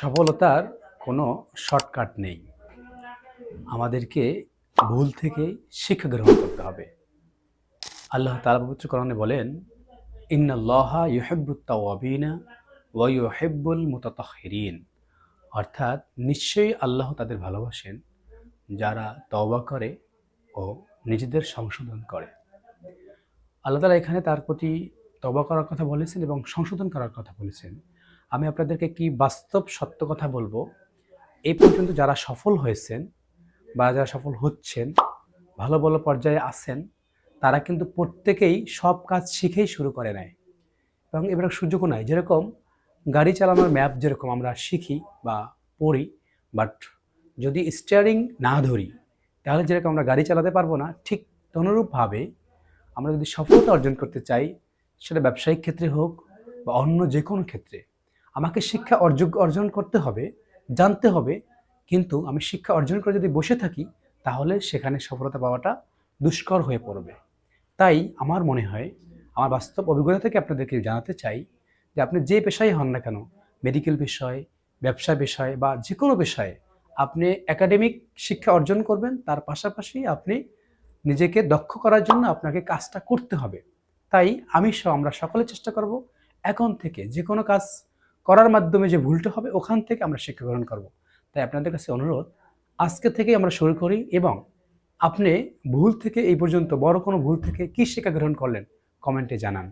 সফলতার কোনো শর্টকাট নেই। আমাদেরকে ভুল থেকে শিক্ষা গ্রহণ করতে হবে। আল্লাহ তাআলা পবিত্র কোরআনে বলেন, ইন্নাল্লাহা ইউহিব্বুত তাওয়াবিনা ওয়া ইউহিব্বুল মুতাতাহহিরিন। অর্থাৎ নিশ্চয়ই আল্লাহ তাদের ভালোবাসেন যারা তওবা করে ও নিজেদের সংশোধন করে। আল্লাহ তাআলা এখানে তার প্রতি তওবা করার কথা বলেছেন এবং সংশোধন করার কথা বলেছেন। আমি আপনাদেরকে একটি বাস্তব সত্য কথা বলবো। এই পর্যন্ত যারা সফল হয়েছেন বা যারা সফল হচ্ছেন, ভালো ভালো পর্যায়ে আছেন, তারা কিন্তু প্রত্যেকেই সব কাজ শিখেই শুরু করে নেয় এবং এবার সুযোগও নাই। যেরকম গাড়ি চালানোর ম্যাপ যেরকম আমরা শিখি বা পড়ি, বাট যদি স্টিয়ারিং না ধরি তাহলে যেরকম আমরা গাড়ি চালাতে পারবো না, ঠিক অনুরূপভাবে আমরা যদি সফলতা অর্জন করতে চাই, সেটা ব্যবসায়িক ক্ষেত্রে হোক বা অন্য যে কোনো ক্ষেত্রে, আমাকে শিক্ষা অর্জন করতে হবে, জানতে হবে। কিন্তু আমি শিক্ষা অর্জন করে যদি বসে থাকি, তাহলে সেখানে সফলতা পাওয়াটা দুষ্কর হয়ে পড়বে। তাই আমার মনে হয়, আমার বাস্তব অভিজ্ঞতা থেকে আপনাদেরকে জানাতে চাই যে আপনি যে পেশায় হন না কেন, মেডিকেল বিষয়, ব্যবসা বিষয় বা যে কোনো বিষয়ে আপনি একাডেমিক শিক্ষা অর্জন করবেন, তার পাশাপাশি আপনি নিজেকে দক্ষ করার জন্য আপনাকে কাজটা করতে হবে। তাই আমরা সকলে চেষ্টা করব এখন থেকে যে কোনো কাজ করার মাধ্যমে যে ভুলটা হবে ওখান থেকে আমরা শিক্ষা গ্রহণ করব। তাই আপনাদের কাছে অনুরোধ, আজকে থেকে আমরা শুরু করি এবং আপনি ভুল থেকে এই পর্যন্ত বড় কোনো ভুল থেকে কী শিক্ষা গ্রহণ করলেন কমেন্টে জানান।